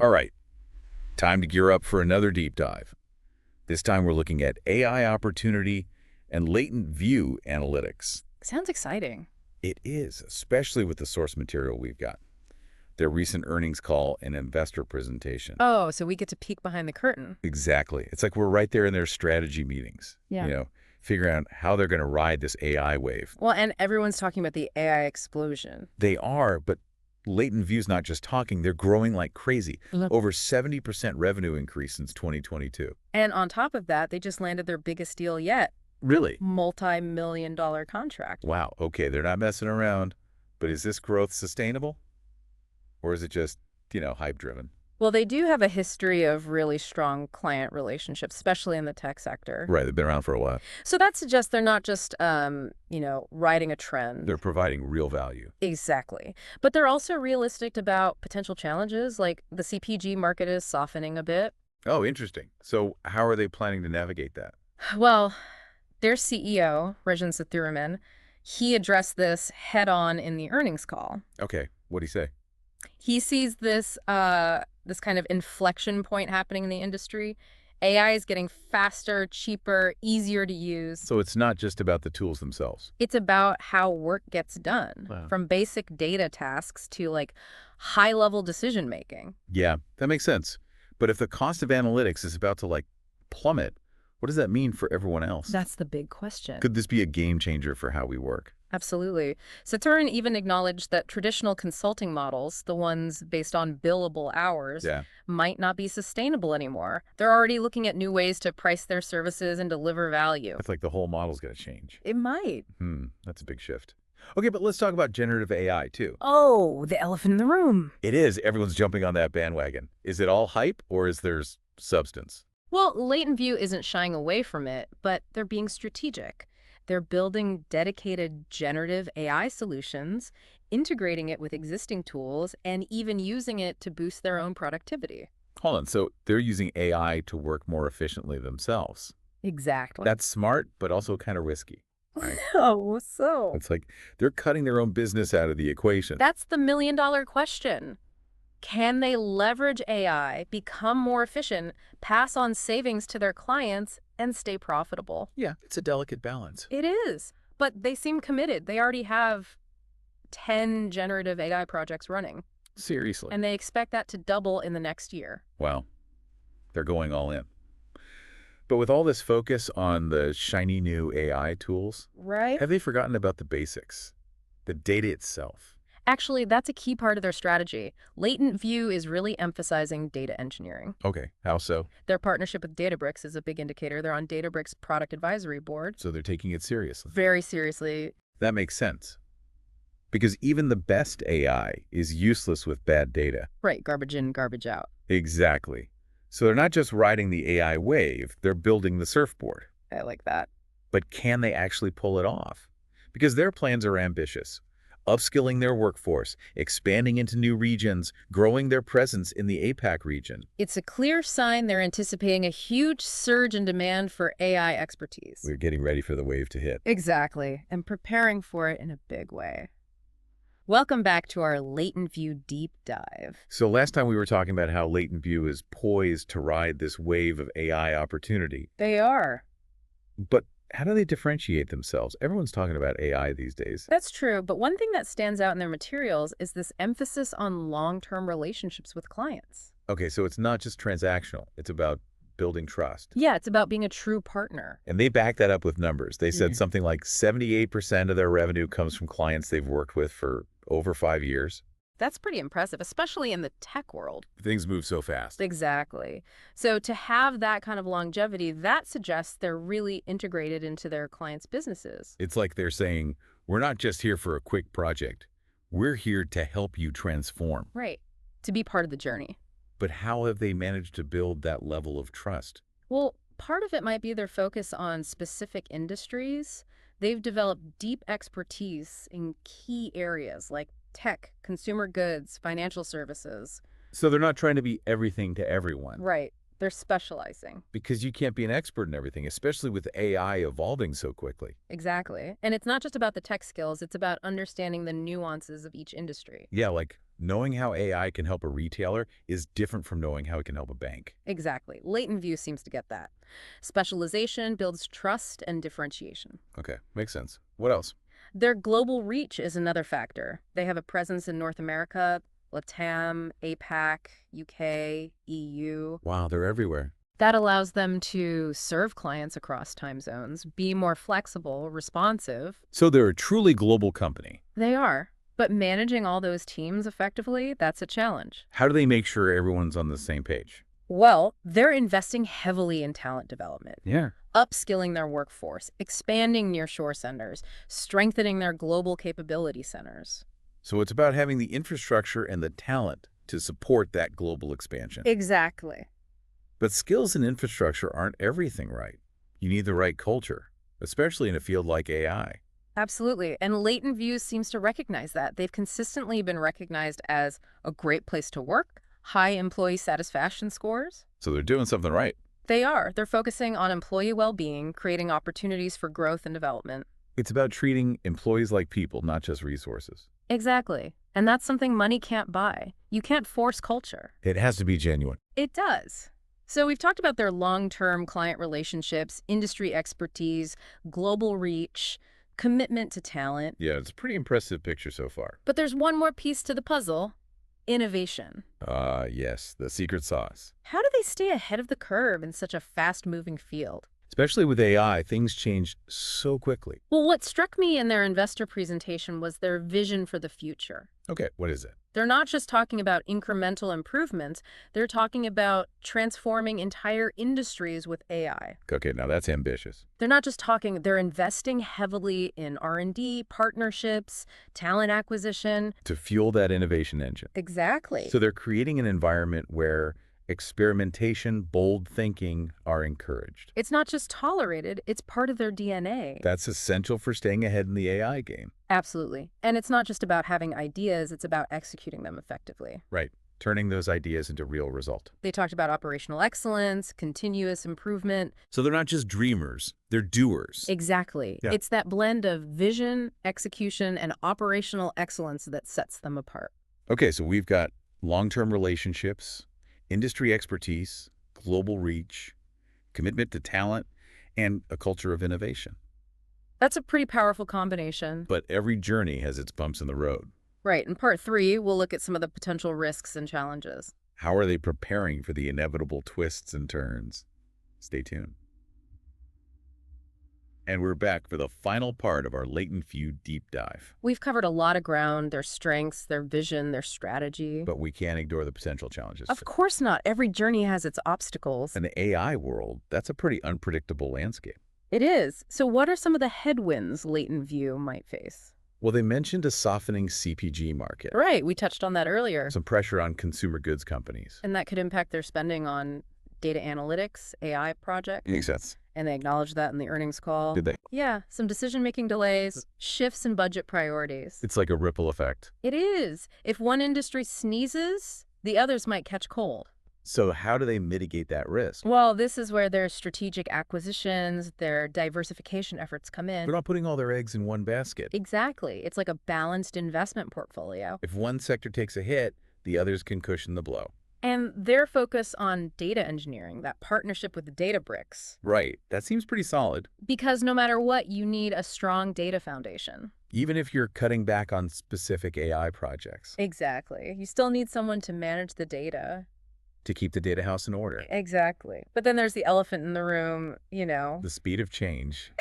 All right, time to gear up for another deep dive. This time we're looking at AI opportunity and latent view analytics. Sounds exciting. It is, especially with the source material we've got. Their recent earnings call and investor presentation. Oh, so we get to peek behind the curtain. Exactly. It's like we're right there in their strategy meetings, Yeah. figuring out how they're going to ride this AI wave. Well, and everyone's talking about the AI explosion. They are, but Latent View's not just talking, they're growing like crazy. Look. Over 70% revenue increase since 2022. And on top of that, they just landed their biggest deal yet. Really? Multi-million-dollar contract. Wow, okay, they're not messing around. But is this growth sustainable? Or is it just, hype-driven? Well, they do have a history of really strong client relationships, especially in the tech sector. Right, they've been around for a while. So that suggests they're not just, riding a trend. They're providing real value. Exactly. But they're also realistic about potential challenges, like the CPG market is softening a bit. Oh, interesting. So how are they planning to navigate that? Well, their CEO, Rajan Sethuraman, he addressed this head-on in the earnings call. Okay, what'd he say? He sees this kind of inflection point happening in the industry. AI is getting faster, cheaper, easier to use. So it's not just about the tools themselves. It's about how work gets done, Wow. from basic data tasks to high-level decision making. Yeah, that makes sense. But if the cost of analytics is about to plummet, what does that mean for everyone else? That's the big question. Could this be a game changer for how we work? Absolutely. Saturn even acknowledged that traditional consulting models, the ones based on billable hours, might not be sustainable anymore. They're already looking at new ways to price their services and deliver value. It's like the whole model's going to change. It might. That's a big shift. Okay, but let's talk about generative AI too. Oh, the elephant in the room. It is. Everyone's jumping on that bandwagon. Is it all hype or is there substance? Well, Latentview isn't shying away from it, but they're being strategic. They're building dedicated generative AI solutions, integrating it with existing tools, and even using it to boost their own productivity. Hold on. So they're using AI to work more efficiently themselves. Exactly. That's smart, but also kind of risky. Right? Oh, so? It's like they're cutting their own business out of the equation. That's the million-dollar question. Can they leverage AI, become more efficient, pass on savings to their clients, and stay profitable? Yeah, it's a delicate balance. It is. But they seem committed. They already have 10 generative AI projects running. Seriously. And they expect that to double in the next year. Wow. They're going all in. But with all this focus on the shiny new AI tools, right? Have they forgotten about the basics? The data itself? Actually, that's a key part of their strategy. Latentview is really emphasizing data engineering. Okay, how so? Their partnership with Databricks is a big indicator. They're on Databricks' product advisory board. So they're taking it seriously. Very seriously. That makes sense. Because even the best AI is useless with bad data. Right, garbage in, garbage out. Exactly. So they're not just riding the AI wave, they're building the surfboard. I like that. But can they actually pull it off? Because their plans are ambitious. Upskilling their workforce, expanding into new regions, growing their presence in the APAC region. It's a clear sign they're anticipating a huge surge in demand for AI expertise. We're getting ready for the wave to hit. Exactly, and preparing for it in a big way. Welcome back to our Latentview deep dive. So last time we were talking about how Latentview is poised to ride this wave of AI opportunity. They are. But how do they differentiate themselves? Everyone's talking about AI these days. That's true, but one thing that stands out in their materials is this emphasis on long-term relationships with clients. Okay, so it's not just transactional. It's about building trust. Yeah, it's about being a true partner. And they back that up with numbers. They said something like 78% of their revenue comes from clients they've worked with for over 5 years. That's pretty impressive, especially in the tech world. Things move so fast. Exactly. So to have that kind of longevity, that suggests they're really integrated into their clients' businesses. It's like they're saying, we're not just here for a quick project. We're here to help you transform. Right. To be part of the journey. But how have they managed to build that level of trust? Well, part of it might be their focus on specific industries. They've developed deep expertise in key areas like tech, consumer goods, financial services. So they're not trying to be everything to everyone. Right. They're specializing. Because you can't be an expert in everything, especially with AI evolving so quickly. Exactly. And it's not just about the tech skills, it's about understanding the nuances of each industry. Yeah, like Knowing how AI can help a retailer is different from knowing how it can help a bank. Exactly. Latentview seems to get that. Specialization builds trust and differentiation. Okay, makes sense. What else? Their global reach is another factor. They have a presence in North America, LATAM, APAC, UK, EU. Wow, they're everywhere. That allows them to serve clients across time zones, be more flexible, responsive. So they're a truly global company. They are. But managing all those teams effectively, that's a challenge. How do they make sure everyone's on the same page? Well, they're investing heavily in talent development, Yeah. upskilling their workforce, expanding nearshore centers, strengthening their global capability centers. So it's about having the infrastructure and the talent to support that global expansion. Exactly. But skills and infrastructure aren't everything, right? You need the right culture, especially in a field like AI. Absolutely. And Latentview seems to recognize that. They've consistently been recognized as a great place to work, high employee satisfaction scores. So they're doing something right. They are. They're focusing on employee well-being, creating opportunities for growth and development. It's about treating employees like people, not just resources. Exactly. And that's something money can't buy. You can't force culture. It has to be genuine. It does. So we've talked about their long-term client relationships, industry expertise, global reach, commitment to talent. Yeah, it's a pretty impressive picture so far. But there's one more piece to the puzzle: innovation. Yes, the secret sauce. How do they stay ahead of the curve in such a fast-moving field? Especially with AI, things change so quickly. Well, what struck me in their investor presentation was their vision for the future. Okay, what is it? They're not just talking about incremental improvements, they're talking about transforming entire industries with AI. Okay, now that's ambitious. They're not just talking, they're investing heavily in R&D, partnerships, talent acquisition. To fuel that innovation engine. Exactly. So they're creating an environment where experimentation, bold thinking are encouraged. It's not just tolerated, it's part of their DNA. That's essential for staying ahead in the AI game. Absolutely. And it's not just about having ideas, it's about executing them effectively. Right, turning those ideas into real result. They talked about operational excellence, continuous improvement. So they're not just dreamers, they're doers. Exactly. Yeah. It's that blend of vision, execution, and operational excellence that sets them apart. Okay, so we've got long-term relationships, industry expertise, global reach, commitment to talent, and a culture of innovation. That's a pretty powerful combination. But every journey has its bumps in the road. Right. In part 3, we'll look at some of the potential risks and challenges. How are they preparing for the inevitable twists and turns? Stay tuned. And we're back for the final part of our Latentview deep dive. We've covered a lot of ground: their strengths, their vision, their strategy. But we can't ignore the potential challenges. Of course not. Every journey has its obstacles. In the AI world, that's a pretty unpredictable landscape. It is. So what are some of the headwinds Latentview might face? Well, they mentioned a softening CPG market. Right. We touched on that earlier. Some pressure on consumer goods companies. And that could impact their spending on data analytics, AI projects. Makes sense. And they acknowledged that in the earnings call. Did they? Yeah, some decision-making delays, shifts in budget priorities. It's like a ripple effect. It is. If one industry sneezes, the others might catch cold. So how do they mitigate that risk? Well, this is where their strategic acquisitions, their diversification efforts come in. They're not putting all their eggs in one basket. Exactly. It's like a balanced investment portfolio. If one sector takes a hit, the others can cushion the blow. And their focus on data engineering, that partnership with Databricks. Right. That seems pretty solid. Because no matter what, you need a strong data foundation. Even if you're cutting back on specific AI projects. Exactly. You still need someone to manage the data. To keep the data house in order. Exactly. But then there's the elephant in the room, The speed of change.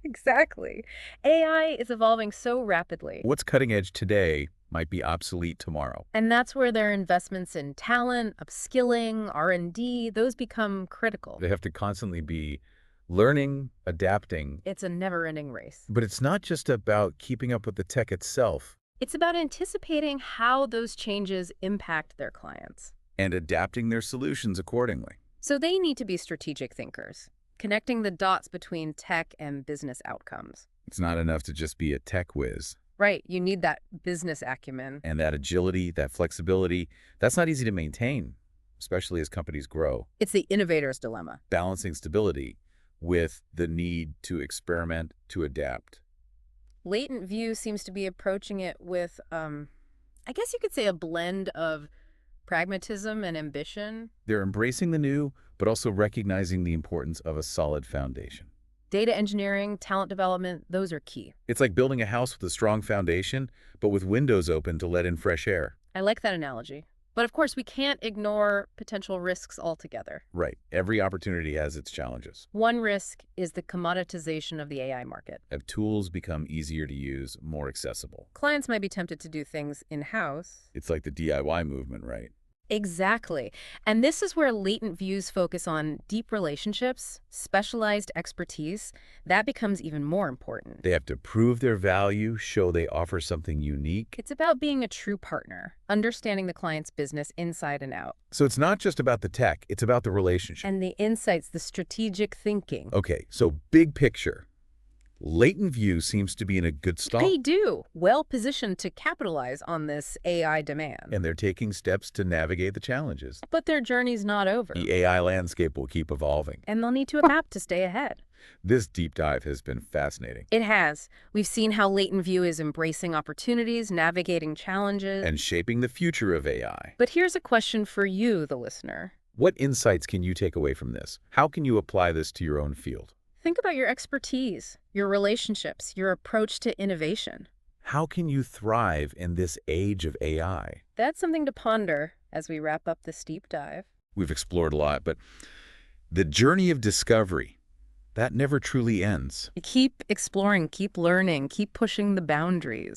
Exactly. AI is evolving so rapidly. What's cutting edge today might be obsolete tomorrow. And that's where their investments in talent, upskilling, R&D, those become critical. They have to constantly be learning, adapting. It's a never-ending race. But it's not just about keeping up with the tech itself. It's about anticipating how those changes impact their clients. And adapting their solutions accordingly. So they need to be strategic thinkers, connecting the dots between tech and business outcomes. It's not enough to just be a tech whiz. Right, you need that business acumen. And that agility, that flexibility, that's not easy to maintain, especially as companies grow. It's the innovator's dilemma. Balancing stability with the need to experiment, to adapt. Latentview seems to be approaching it with I guess you could say a blend of pragmatism and ambition. They're embracing the new, but also recognizing the importance of a solid foundation. Data engineering, talent development, those are key. It's like building a house with a strong foundation, but with windows open to let in fresh air. I like that analogy. But of course, we can't ignore potential risks altogether. Right. Every opportunity has its challenges. One risk is the commoditization of the AI market. As tools become easier to use, more accessible. Clients might be tempted to do things in-house. It's like the DIY movement, right? Exactly. And this is where latent views focus on deep relationships, specialized expertise. That becomes even more important. They have to prove their value, show they offer something unique. It's about being a true partner, understanding the client's business inside and out. So it's not just about the tech, it's about the relationship. And the insights, the strategic thinking. Okay, so big picture. Latentview seems to be in a good spot. They do. Well positioned to capitalize on this AI demand. And they're taking steps to navigate the challenges. But their journey's not over. The AI landscape will keep evolving. And they'll need to adapt to stay ahead. This deep dive has been fascinating. It has. We've seen how Latentview is embracing opportunities, navigating challenges, And shaping the future of AI. But here's a question for you, the listener. What insights can you take away from this? How can you apply this to your own field? Think about your expertise, your relationships, your approach to innovation. How can you thrive in this age of AI? That's something to ponder as we wrap up this deep dive. We've explored a lot, but the journey of discovery, that never truly ends. Keep exploring, keep learning, keep pushing the boundaries.